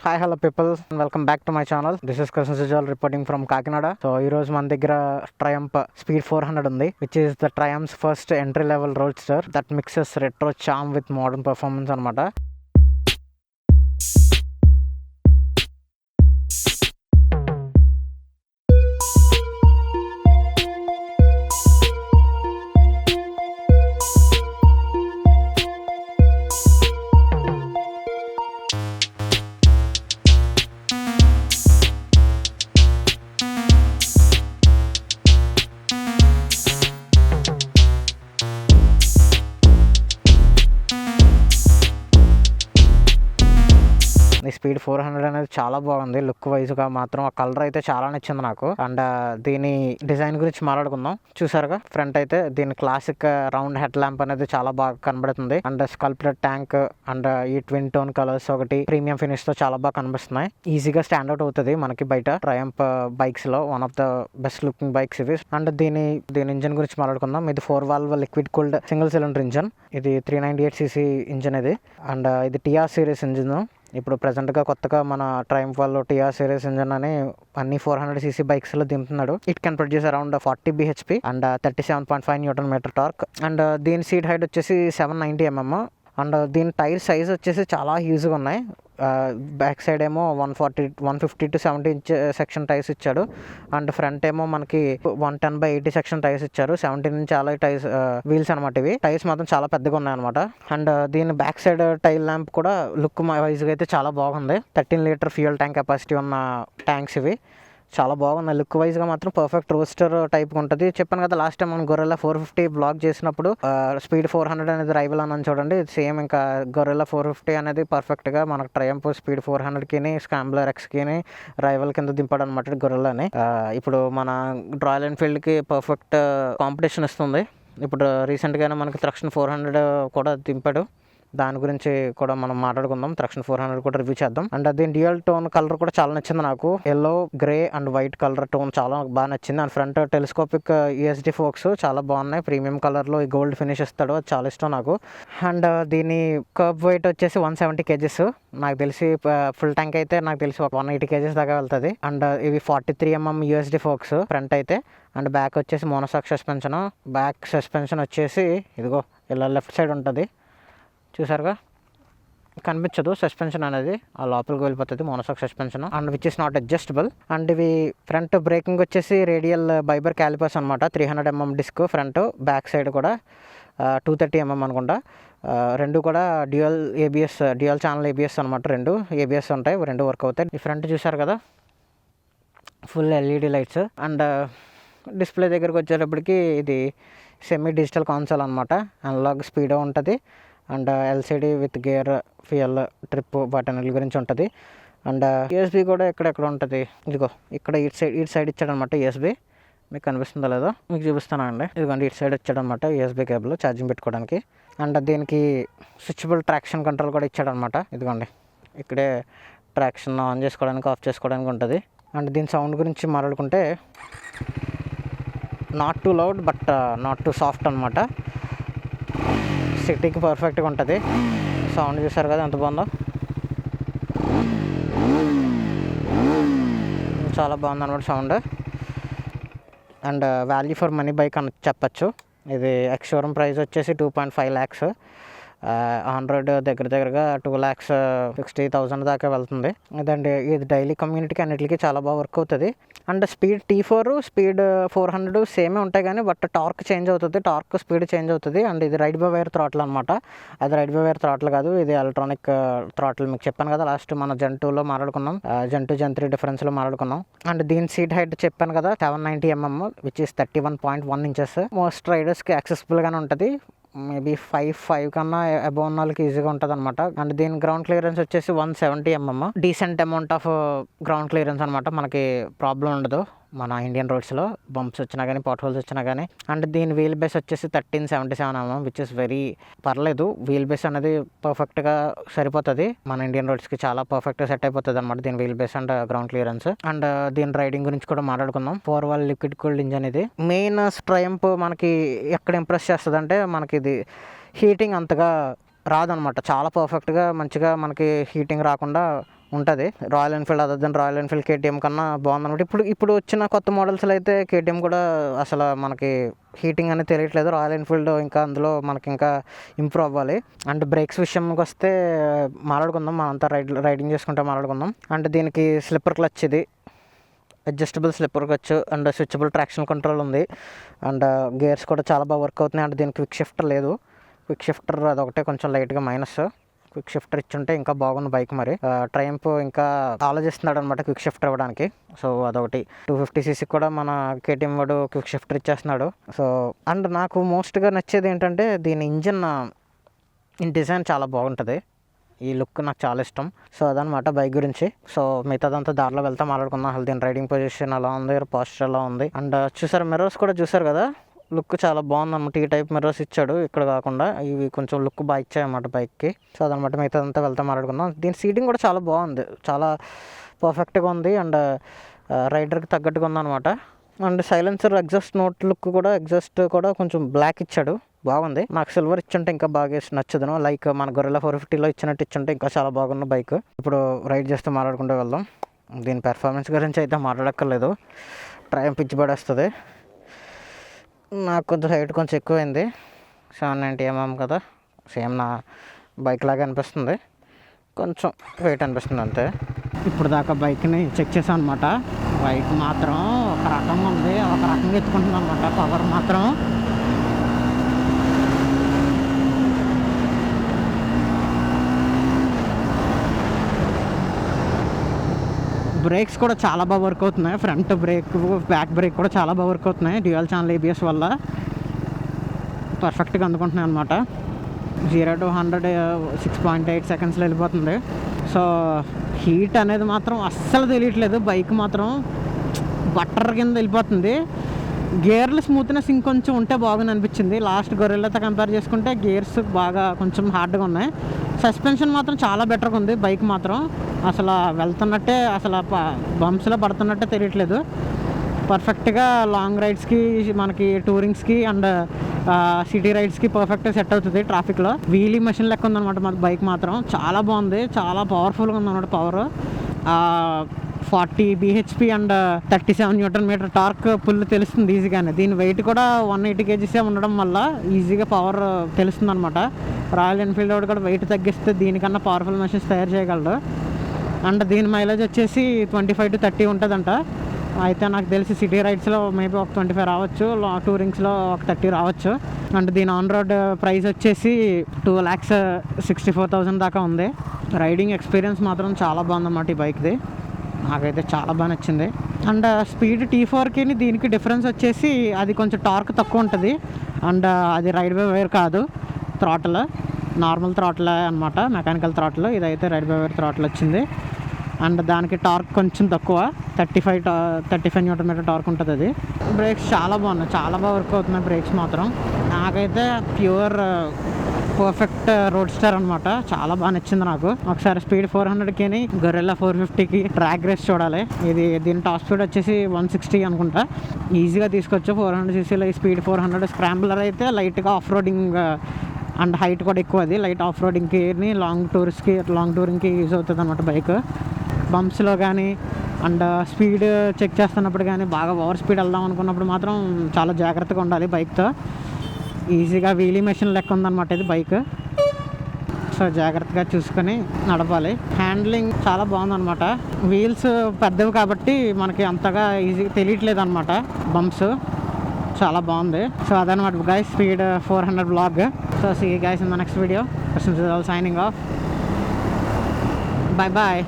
Hi hello people, welcome back to my channel. This is Krishna Sujal reporting from Kakinada. So ఈ రోజు మన దగ్గర Triumph Speed 400 ఉంది, which is the Triumph's first entry level roadster that mixes retro charm with modern performance అనమాట. ఈ speed 400 అనేది చాలా బాగుంది. లుక్ వైజ్గా మాత్రం ఆ కలర్ అయితే చాలా నచ్చింది నాకు. అండ్ దీని డిజైన్ గురించి మాట్లాడుకుందాం. చూసారుగా ఫ్రంట్ అయితే దీని క్లాసిక్ రౌండ్ హెడ్ ల్యాంప్ అనేది చాలా బాగా కనబడుతుంది. అండ్ స్కల్ప్టెడ్ ట్యాంక్ అండ్ ఈ ట్విన్ టోన్ కలర్స్ ఒకటి ప్రీమియం ఫినిష్ తో చాలా బాగా కనిపిస్తున్నాయి. ఈజీగా స్టాండ్ అవుట్ అవుతుంది మనకి బయట ట్రయంఫ్ బైక్స్ లో. One of the best looking bikes ఇవి. అండ్ దీని ఇంజన్ గురించి మాట్లాడుకుందాం. ఇది 4 valve liquid cooled single cylinder engine. ఇది 398cc ఇంజన్ ఇది. అండ్ ఇది టిఆర్ సిరీస్ ఇంజిన్. ఇప్పుడు ప్రెసెంట్గా కొత్తగా మన ట్రయంఫ్ వాళ్ళు టిఆర్ సిరీస్ ఇంజన్ అని అన్ని 400cc బైక్స్లో దింపుతున్నాడు. It can produce around 40 bhp and 37.5 Nm torque. And దీని సీట్ హైట్ వచ్చేసి 790 mm. అండ్ దీని టైర్ సైజ్ వచ్చేసి చాలా హ్యూజ్గా ఉన్నాయి. బ్యాక్ సైడ్ ఏమో 150 to 70 inch సెక్షన్ టైర్స్ ఇచ్చాడు. అండ్ ఫ్రంట్ ఏమో మనకి 110/80 సెక్షన్ టైర్స్ ఇచ్చారు. 17 inch అలా టైర్స్ వీల్స్ అనమాట. ఇవి టైర్స్ మాత్రం చాలా పెద్దగా ఉన్నాయి అనమాట. అండ్ దీని బ్యాక్ సైడ్ టైల్ ల్యాంప్ కూడా లుక్ వైజ్గా అయితే చాలా బాగుంది. 13 లీటర్ ఫ్యూయల్ ట్యాంక్ కెపాసిటీ ఉన్న ట్యాంక్స్ ఇవి. చాలా బాగుంది లుక్ వైజ్గా మాత్రం. పర్ఫెక్ట్ రోస్టర్ టైప్ ఉంటుంది. చెప్పాను కదా లాస్ట్ టైం మనం గొరెల్లా 450 బ్లాగ్ చేసినప్పుడు స్పీడ్ 400 అనేది రైవల్ అని చూడండి. సేమ్ ఇంకా గొరెల్లా 450 అనేది పర్ఫెక్ట్గా మనకు ట్రయంఫ్ స్పీడ్ 400కి స్క్రాంబ్లర్ ఎక్స్కి రైవల్ కింద దింపాడు అనమాట గొరెల్లాని. ఇప్పుడు మన రాయల్ ఎన్ఫీల్డ్కి పర్ఫెక్ట్ కాంపిటీషన్ ఇస్తుంది. ఇప్పుడు రీసెంట్గానే మనకి త్రక్షన్ 400 కూడా దింపాడు. దాని గురించి కూడా మనం మాట్లాడుకుందాం. త్రక్షన్ 400 కూడా రివ్యూ చేద్దాం. అండ్ దీని డ్యూయల్ టోన్ కలర్ కూడా చాలా నచ్చింది నాకు. Yellow, grey and white colour tone చాలా బాగా నచ్చింది. And front telescopic USD folks చాలా బాగున్నాయి. ప్రీమియం కలర్లో ఈ గోల్డ్ ఫినిష్ ఇస్తాడు, అది చాలా ఇష్టం నాకు. అండ్ దీని కర్బ్ వెయిట్ వచ్చేసి 170 kgs. నాకు తెలిసి ఫుల్ ట్యాంక్ అయితే నాకు తెలిసి 180 kgs దాకా వెళ్తుంది. అండ్ ఇవి 43 mm యూఎస్డి ఫోక్స్ ఫ్రంట్ అయితే. అండ్ బ్యాక్ వచ్చేసి మోనోసాక్ సస్పెన్షన్. బ్యాక్ సస్పెన్షన్ వచ్చేసి ఇదిగో ఇలా లెఫ్ట్ సైడ్ ఉంటుంది. చూసారుగా కనిపించదు సస్పెన్షన్ అనేది, ఆ లోపలికి వెళ్ళిపోతుంది monoshock suspension. And which is not adjustable. And ఇవి ఫ్రంట్ బ్రేకింగ్ వచ్చేసి రేడియల్ బైబర్ క్యాలిపర్స్ అనమాట. 300 mm disc front. Back side కూడా 230 mm అనుకుంటా. రెండు కూడా డ్యూయల్ ఛానల్ ఏబిఎస్ అనమాట. రెండు ఏబిఎస్ ఉంటాయి, రెండు వర్క్ అవుతాయి. ఈ ఫ్రంట్ చూసారు కదా full LED lights. And display దగ్గరకు వచ్చేటప్పటికి ఇది సెమీ డిజిటల్ కాన్సోల్ అనమాట. అనలాగ్ స్పీడ్ ఉంటుంది. And LCD with gear, fuel, trip వాటి గురించి ఉంటుంది. అండ్ యూఎస్బీ కూడా ఎక్కడెక్కడ ఉంటుంది. ఇదిగో ఇక్కడ ఇటు సైడ్ ఇచ్చాడనమాట యూఎస్బీ. మీకు కనిపిస్తుందో లేదో మీకు చూపిస్తానండి. ఇదిగోండి ఇటు సైడ్ ఇచ్చాడనమాట యూఎస్బీ కేబుల్ ఛార్జింగ్ పెట్టుకోవడానికి. అండ్ దీనికి స్విచబుల్ ట్రాక్షన్ కంట్రోల్ కూడా ఇచ్చాడనమాట. ఇదిగోండి ఇక్కడే ట్రాక్షన్ ఆన్ చేసుకోవడానికి, ఆఫ్ చేసుకోవడానికి ఉంటుంది. అండ్ దీని సౌండ్ గురించి మాట్లాడుకుంటే not two loud but not two soft అనమాట. సిటీకి పర్ఫెక్ట్గా ఉంటుంది. సౌండ్ చూసారు కదా ఎంత బాగుందో, చాలా బాగుంది అనమాట sound. And value for money bike అని చెప్పచ్చు. ఇది ఎక్స్ షోరూమ్ ప్రైస్ వచ్చేసి 2.5 lakhs. 100 దగ్గరగా 2,60,000 దాకా వెళ్తుంది. ఇదండి ఇది డైలీ కమ్యూనిటీకి అన్నిటికీ చాలా బాగా వర్క్ అవుతుంది. అండ్ స్పీడ్ T4, స్పీడ్ 400 సేమే ఉంటాయి కానీ బట్ టార్క్ చేంజ్ అవుతుంది, టార్క్ స్పీడ్ చేంజ్ అవుతుంది. అండ్ ఇది రైడ్ బై వైర్ థ్రాటిల్ అనమాట. అది రైడ్ బై వైర్ థ్రాటిల్ కాదు, ఇది ఎలక్ట్రానిక్ థ్రాటిల్. మీకు చెప్పాను కదా లాస్ట్ మన Gen 2లో మాట్లాడుకున్నాం, Gen 2 Gen 3 డిఫరెన్స్లో మాట్లాడుకున్నాం. అండ్ దీని సీట్ హైట్ చెప్పాను కదా 790 mm which is 31.1 inches. Most రైడర్స్కి యాక్సెసిబుల్గానే ఉంటుంది. మేబీ 5 కన్నా అబౌవ్ ఉన్న వాళ్ళకి ఈజీగా ఉంటుంది అనమాట. అండ్ దీని గ్రౌండ్ క్లియరెన్స్ వచ్చేసి 170 mm. Decent amount of ground clearance అనమాట. మనకి ప్రాబ్లం ఉండదు మన ఇండియన్ రోడ్స్లో, బంప్స్ వచ్చినా కానీ పాట్ హోల్స్ వచ్చినా కానీ. అండ్ దీని వీల్ బేస్ వచ్చేసి 1377 mm విచ్ ఇస్ వెరీ పర్లేదు. వీల్ బేస్ అనేది పర్ఫెక్ట్గా సరిపోతుంది మన ఇండియన్ రోడ్స్కి, చాలా పర్ఫెక్ట్గా సెట్ అయిపోతుంది అనమాట దీని wheel base and ground clearance. And దీని రైడింగ్ గురించి కూడా మాట్లాడుకుందాం. 4 valve లిక్విడ్ కూల్డ్ ఇంజన్ ఇది. మెయిన్ ట్రయంఫ్ మనకి ఎక్కడ ఇంప్రెస్ చేస్తుంది అంటే మనకి ఇది హీటింగ్ అంతగా రాదనమాట. చాలా పర్ఫెక్ట్గా మంచిగా మనకి హీటింగ్ రాకుండా ఉంటుంది. Royal Enfield other than Royal Enfield KTM కన్నా బాగుందన్నమాట. ఇప్పుడు వచ్చిన కొత్త మోడల్స్లో అయితే కేటీఎం కూడా అసలు మనకి హీటింగ్ అనేది తెలియట్లేదు. రాయల్ ఎన్ఫీల్డ్ ఇంకా అందులో మనకి ఇంకా ఇంప్రూవ్ అవ్వాలి. అండ్ బ్రేక్స్ విషయంకి వస్తే మాట్లాడుకుందాం, మనం అంతా రైడింగ్ చేసుకుంటే మాట్లాడుకుందాం. అంటే దీనికి స్లిప్పర్ క్లచ్, ఇది adjustable slipper clutch and switchable traction control ఉంది. అండ్ గేర్స్ కూడా చాలా బాగా వర్క్ అవుతున్నాయి. అండ్ దీనికి క్విక్ షిఫ్టర్ లేదు. క్విక్ షిఫ్టర్ అదొకటే కొంచెం లైట్గా మైనస్. క్విక్ షిఫ్టర్ ఇచ్చుంటే ఇంకా బాగుంది బైక్. మరి ట్రయంఫ్ ఇంకా ఆలోచిస్తున్నాడు అనమాట క్విక్ షిఫ్టర్ ఇవ్వడానికి. సో అదొకటి 250cc కూడా మన కేటీఎం వాడు క్విక్ షిఫ్టర్ ఇచ్చేస్తున్నాడు. సో అండ్ నాకు మోస్ట్గా నచ్చేది ఏంటంటే దీని ఇంజిన్ డిజైన్ చాలా బాగుంటుంది. ఈ లుక్ నాకు చాలా ఇష్టం. సో అదనమాట బైక్ గురించి. సో మిగతాదంతా దారిలో వెళ్తా మాట్లాడుకుందాం. అసలు దీని రైడింగ్ పొజిషన్ ఎలా ఉంది, పోస్టర్ ఎలా ఉంది. అండ్ చూసారు మిర్రర్స్ కూడా చూసారు కదా, లుక్ చాలా బాగుంది అనమాట. ఈ టైప్ మిర్రర్స్ ఇచ్చాడు ఇక్కడ కాకుండా, ఇవి కొంచెం లుక్ బాగా ఇచ్చాయన్నమాట బైక్కి. సో అదనమాట మిగతాదంతా వెళ్తా మాట్లాడుకుందాం. దీని సీటింగ్ కూడా చాలా బాగుంది, చాలా పర్ఫెక్ట్గా ఉంది. అండ్ రైడర్కి తగ్గట్టుగా ఉందన్నమాట. And silencer exhaust note look కూడా, ఎగ్జాస్ట్ కూడా కొంచెం బ్లాక్ ఇచ్చాడు, బాగుంది. నాకు సిల్వర్ ఇచ్చుంటే ఇంకా బాగా నచ్చదును. లైక్ మన గొరిల్లా 450లో ఇచ్చినట్టు ఇచ్చుంటే ఇంకా చాలా బాగున్న బైక్. ఇప్పుడు రైడ్ చేస్తూ మాట్లాడుకుంటూ వెళ్దాం. దీని పెర్ఫార్మెన్స్ గురించి అయితే మాట్లాడక్కర్లేదు, ట్రయంఫ్ పిచ్చి పడేస్తుంది. నాకు కొంచెం హైట్ కొంచెం ఎక్కువైంది, 790mm కదా, సేమ్ నా బైక్ లాగా అనిపిస్తుంది, కొంచెం వెయిట్ అనిపిస్తుంది అంతే. ఇప్పుడు దాకా బైక్ని చెక్ చేసాను అనమాట. బైక్ మాత్రం ఒక రకంగా ఉంది, ఒక రకంగా ఎత్తుకుంటుంది అనమాట. పవర్ మాత్రం బ్రేక్స్ కూడా చాలా బాగా వర్క్ అవుతున్నాయి. ఫ్రంట్ బ్రేక్, బ్యాక్ బ్రేక్ కూడా చాలా బాగా వర్క్ అవుతున్నాయి. డ్యూయల్ ఛానల్ ABS వల్ల పర్ఫెక్ట్గా అందుకుంటున్నాయి అనమాట. 0 to 100 6.8 సెకండ్స్లో వెళ్ళిపోతుంది. సో హీట్ అనేది మాత్రం అస్సలు తెలియట్లేదు. బైక్ మాత్రం బట్టర్ కింద వెళ్ళిపోతుంది. గేర్లు స్మూత్నెస్ ఇంకొంచెం ఉంటే బాగుంది అనిపించింది. లాస్ట్ గొరిల్లాతో కంపేర్ చేసుకుంటే గేర్స్ బాగా కొంచెం హార్డ్గా ఉన్నాయి. సస్పెన్షన్ మాత్రం చాలా బెటర్గా ఉంది. బైక్ మాత్రం అసలు వెళ్తున్నట్టే, అసలు బంప్స్లో పడుతున్నట్టే తెలియట్లేదు. పర్ఫెక్ట్గా లాంగ్ రైడ్స్కి, మనకి టూరింగ్స్కి అండ్ సిటీ రైడ్స్కి పర్ఫెక్ట్గా సెట్ అవుతుంది. ట్రాఫిక్లో వీలీ మెషిన్ లెక్క ఉందన్నమాట మన బైక్ మాత్రం. చాలా బాగుంది, చాలా పవర్ఫుల్గా ఉందన్నమాట. Power 40 bhp and 37 Nm torque pull తెలుస్తుంది ఈజీగానే. దీని వెయిట్ కూడా 180 kgs ఉండడం వల్ల ఈజీగా పవర్ తెలుస్తుంది అనమాట. రాయల్ ఎన్ఫీల్డ్ వాడు కూడా వెయిట్ తగ్గిస్తే దీనికన్నా పవర్ఫుల్ మెషిన్స్ తయారు చేయగలడు. అండ్ దీని మైలేజ్ వచ్చేసి 25 to 30 ఉంటుందంట. అయితే నాకు తెలిసి సిటీ రైడ్స్లో మేబీ ఒక 25 రావచ్చు, టూరింగ్స్లో ఒక 30 రావచ్చు. అండ్ దీని ఆన్ రోడ్ ప్రైస్ వచ్చేసి 2,64,000 దాకా ఉంది. రైడింగ్ ఎక్స్పీరియన్స్ మాత్రం చాలా బాగుందన్నమాట ఈ బైక్ది. నాకైతే చాలా బాగా నచ్చింది. అండ్ స్పీడ్ T4కి దీనికి డిఫరెన్స్ వచ్చేసి అది కొంచెం టార్క్ తక్కువ ఉంటుంది. అండ్ అది రైడ్ బై వైర్ కాదు, థ్రాటిల్, నార్మల్ థ్రాటిల్ అనమాట, మెకానికల్ థ్రాటిల్. ఇదైతే రైడ్ బై వైర్ థ్రాటిల్ వచ్చింది. అండ్ దానికి టార్క్ కొంచెం తక్కువ, 35 Nm టార్క్ ఉంటుంది అది. బ్రేక్స్ చాలా బాగున్నాయి, చాలా బాగా వర్క్ అవుతున్నాయి బ్రేక్స్ మాత్రం. నాకైతే ప్యూర్ పర్ఫెక్ట్ రోడ్ స్టార్ అనమాట, చాలా బాగా నచ్చింది నాకు. ఒకసారి స్పీడ్ 400కి గొరిల్లా 450కి ట్రాక్ రేస్ చూడాలి. దీని టాప్ స్పీడ్ వచ్చేసి 160 అనుకుంటా, ఈజీగా తీసుకోవచ్చు 400cc ఈ స్పీడ్. 400 స్క్రాంబ్లర్ అయితే లైట్గా ఆఫ్ రోడింగ్ అండ్ హైట్ కూడా ఎక్కువ, అది లైట్ ఆఫ్ రోడింగ్కి, లాంగ్ టూరింగ్కి యూజ్ అవుతుంది అనమాట బైక్. బంప్స్లో కానీ అండ్ స్పీడ్ చెక్ చేస్తున్నప్పుడు కానీ, బాగా ఓవర్ స్పీడ్ వెళ్దాం అనుకున్నప్పుడు మాత్రం చాలా జాగ్రత్తగా ఉండాలి బైక్తో. ఈజీగా వీలీ మెషిన్ లెక్క ఉందన్నమాట ఇది బైక్. సో జాగ్రత్తగా చూసుకొని నడపాలి. హ్యాండ్లింగ్ చాలా బాగుందన్నమాట. వీల్స్ పెద్దవి కాబట్టి మనకి అంతగా ఈజీగా తెలియట్లేదు అనమాట బంప్స్. చాలా బాగుంది. సో అదనమాట guys, speed 400 blog. So see guys in the next video. Signing off. Bye bye.